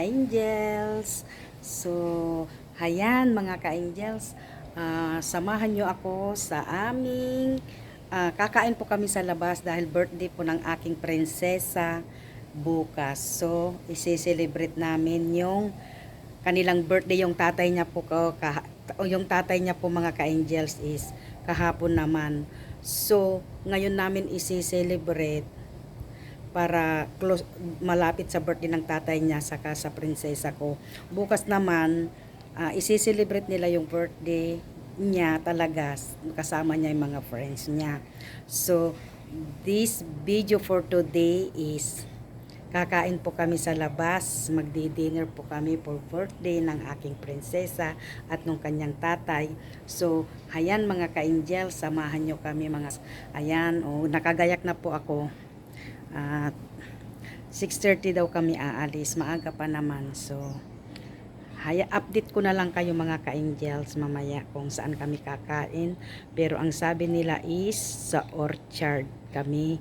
ka-angels. So, hayan mga ka-angels, samahan nyo ako sa aming kakain po kami sa labas dahil birthday po ng aking prinsesa bukas. So, isi-celebrate namin yung kanilang birthday. Yung tatay niya po mga ka-angels is kahapon naman. So, ngayon namin isi-celebrate para malapit sa birthday ng tatay niya saka sa prinsesa ko. Bukas naman, isi-celebrate nila yung birthday niya talaga, kasama niya yung mga friends niya. So, this video for today is kakain po kami sa labas, magdi-dinner po kami for birthday ng aking prinsesa at nung kanyang tatay. So, ayan mga ka-angel, samahan nyo kami mga, ayan, nakagayak na po ako. 6:30 daw kami aalis, maaga pa naman. So, update ko na lang kayo mga ka-angels mamaya kung saan kami kakain. Pero ang sabi nila is sa Orchard kami.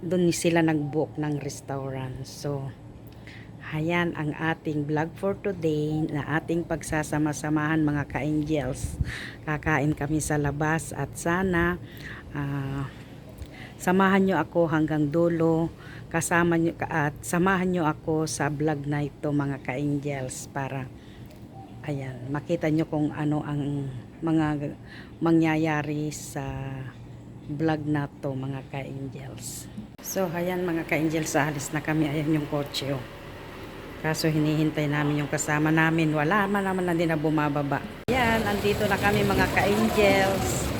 Doon sila nag-book ng restaurant. So, ayan ang ating vlog for today na ating pagsasama-samahan mga ka-angels. Kakain kami sa labas at sana samahan nyo ako hanggang dulo. Kasama nyo at samahan nyo ako sa vlog na ito mga ka-angels para ayan, makita nyo kung ano ang mga mangyayari sa vlog na to mga ka-angels. So ayan mga ka-angels, alis na kami. Ayan yung kotse kaso hinihintay namin yung kasama namin, wala naman na din na bumababa. Ayan, andito na kami mga ka-angels.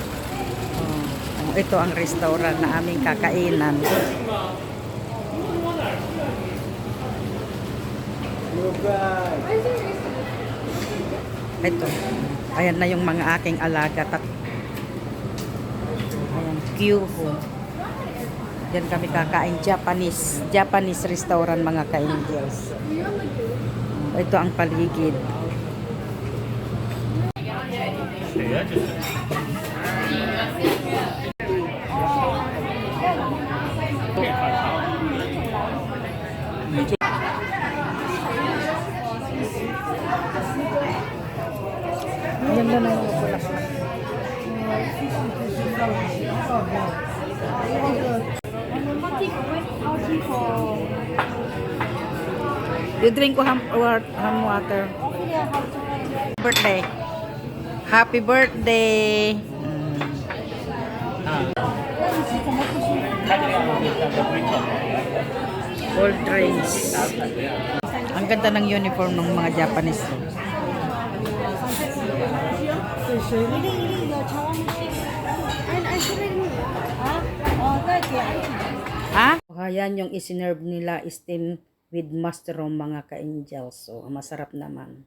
Ito ang restaurant na aming kakainan. Ito. Ayan na yung mga aking alaga. Ayan, Kyuho. Diyan kami kakain. Japanese restaurant mga ka-angels. Ito ang paligid. Yan na yung pula. You drink ham water. Birthday. Happy birthday. Cold drinks. Ang ganda ng uniform ng mga Japanese. Ha? Ayan yung isinerve nila, steam with mushroom mga ka-angels. So, masarap naman.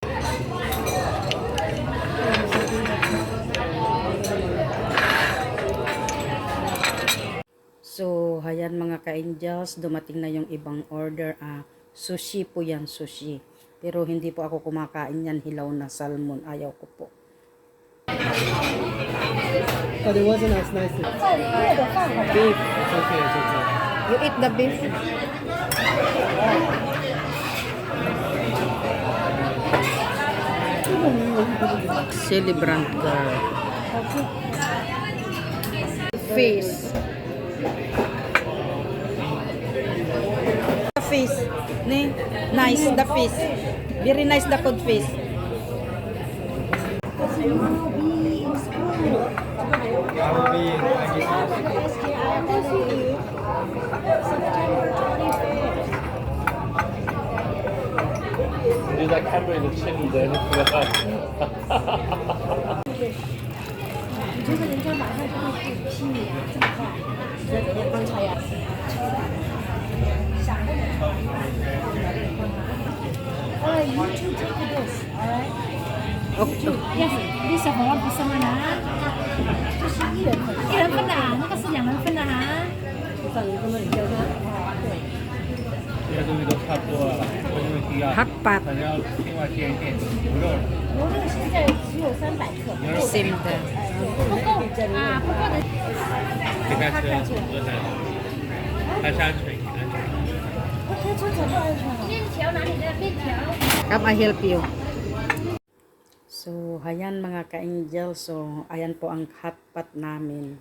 So, ayan mga ka-angels, dumating na yung ibang order. Sushi po yan, sushi. Pero hindi po ako kumakain yan, hilaw na salmon. Ayaw ko po. But it wasn't as nice. Beef. It's okay, it's okay. You eat the beef? Celebrant girl. Fish. The fish. Nice, the fish. Very nice the food fish.你就在开会的吃你的那个。你觉得人家马上就会批你啊？这么快？觉得人家刚才呀？You two take this, alright? Yes, this 小朋友不是吗？这是一人份的啊，那个是2人份的啊。上一个那里叫啥？对。这些东西都差不多了，没问题啊。 Hotpot. 反正要另外点一点牛肉。牛肉现在只有300克，牛肉 Simple. 不够啊，不够的。给他吃，我才。他是鹌鹑，鹌鹑。不可面条哪里的面条？ Come, I help you. So, ayan mga ka-angel. So, ayan po ang hotpot namin.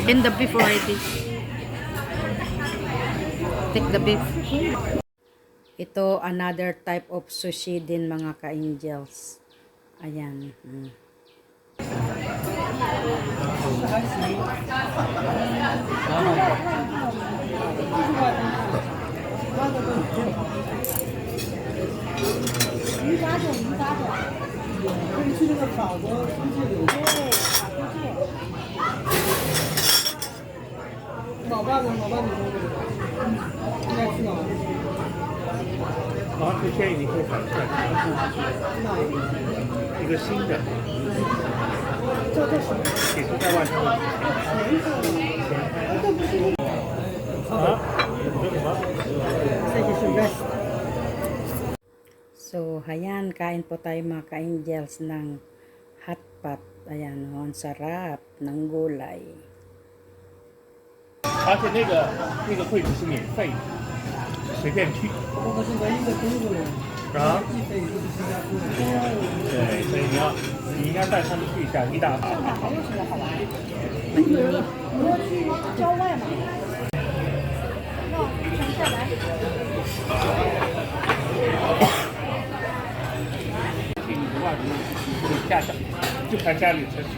In the beef already. Take the beef. Ito, another type of sushi din mga ka-angels. Ayan.然后这建议你可以反出来，一个新的，也是在外头。啊？你说什么？ So, ayan, kain po tayo mga ka-angels ng hotpot. Ayan, ang sarap ng gulay. 而且那个柜子是免费的，随便去。我是唯一的中国人，啊？记费也就是新加坡人。对，所以你应该带他们去一下一大好。还有什么好玩？你要去郊外嘛？那全下来。你的话就下小，就看家里的车去。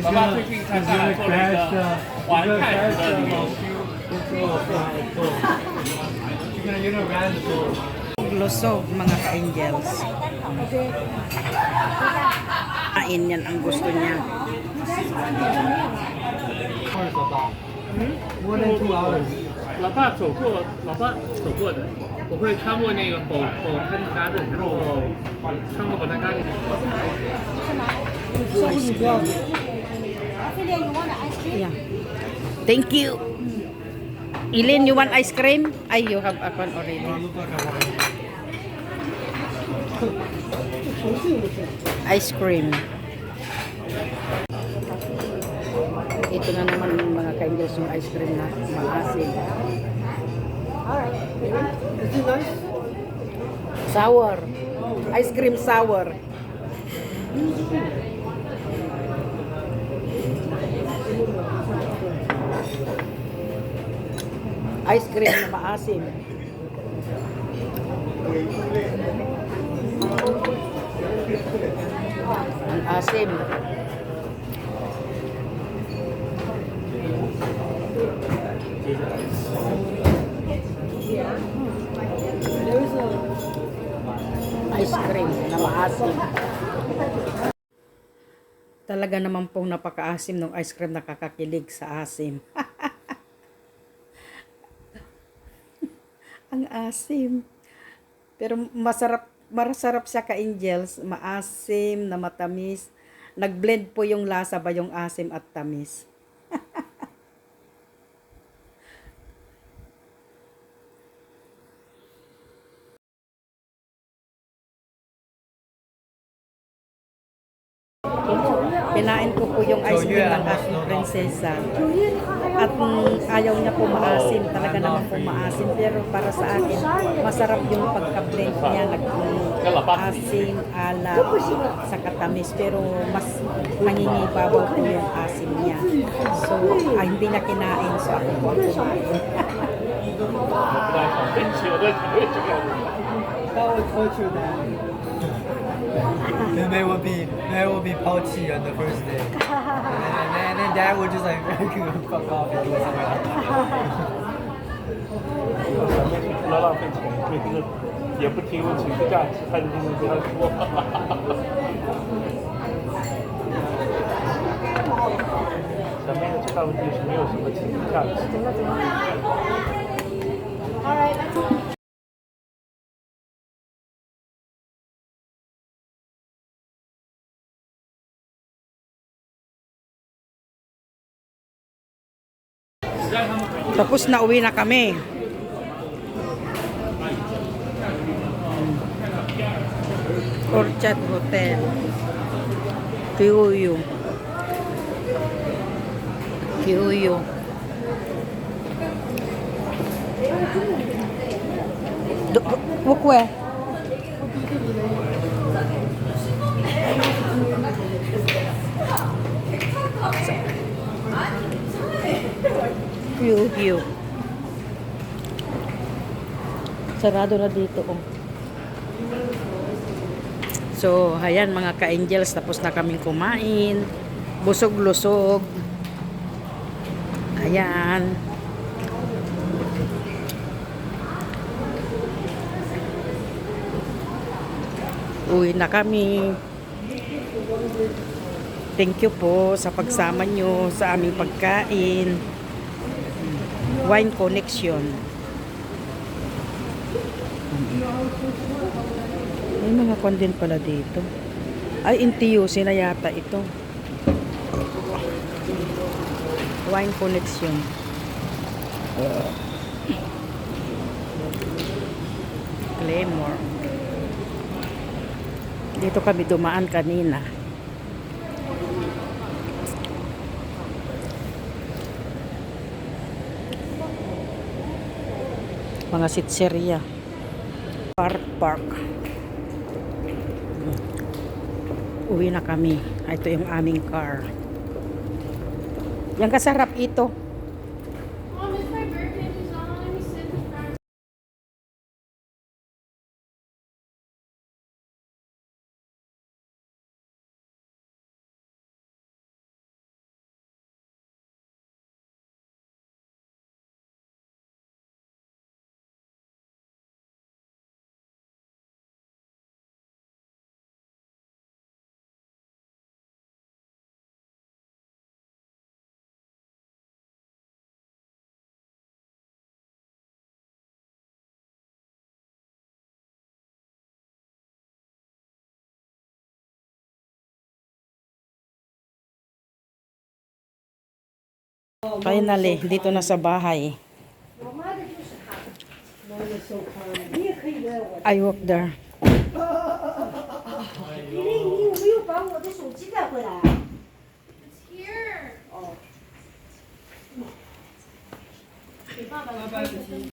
爸爸最近看上来做了一个环太平的旅游区。 Lusog mga ka-angels. Kain yan ang gusto niya. More than 2 hours. 老爸走过的，我会穿过那个Botanic Garden，然后穿过 Botanic Garden。说不你不要。 Yeah. Thank you. Ilin, you want ice cream? Ay, you have one already. Ice cream. Ito na naman mga ka-angels yung ice cream na maasin. Is it nice? Sour. Ice cream sour. Ice cream na maasim. Ang asim. Ice cream na maasim. Talaga naman pong napakaasim ng ice cream, nakakakilig sa asim. Ang asim. Pero masarap siya ka-angels. Maasim na matamis. Nag-blend po yung lasa ba yung asim at tamis. Kinain ko po yung ice cream ng aking prinsesa. At ayaw niya po maasim. Talaga naman po maasim. Pero para sa akin, masarap yung pagka-blend niya. Nag-asim, alat, sa katamis. Pero mas nangingibabaw po yung asim niya. So, hindi niya kinain. So, ako po ang kumain. That would torture them. Then they will be pouchy on the first day, and then dad would just like fuck off and go somewhere else. 除了浪费钱，对这个也不提供情绪价值，他就不能跟他说。小妹的最大问题是没有什么情绪价值。 Tapos na uwi na kami. Orchard Hotel. Kiuyu. Kiuyu. Wukwe. Kiuyu. Sarado na dito, oh. So, ayan mga ka-angels, tapos na kaming kumain. Busog-lusog. Ayan. Uwi na kami. Thank you po sa pagsama nyo sa aming pagkain. Wine connection. May mga kwan din pala dito. Ay, NTUC na yata ito. Wine connection. Claymore. Dito kami dumaan kanina. Mga sitseria. Park. Uwi na kami. Ito yung aming car. Yang kasarap ito. Mom, it's my birthday. Just not let me sit in front. Finally, dito na sa bahay. I walk there. 你有没有把我的手机带回来？ It's here. 爸爸的机。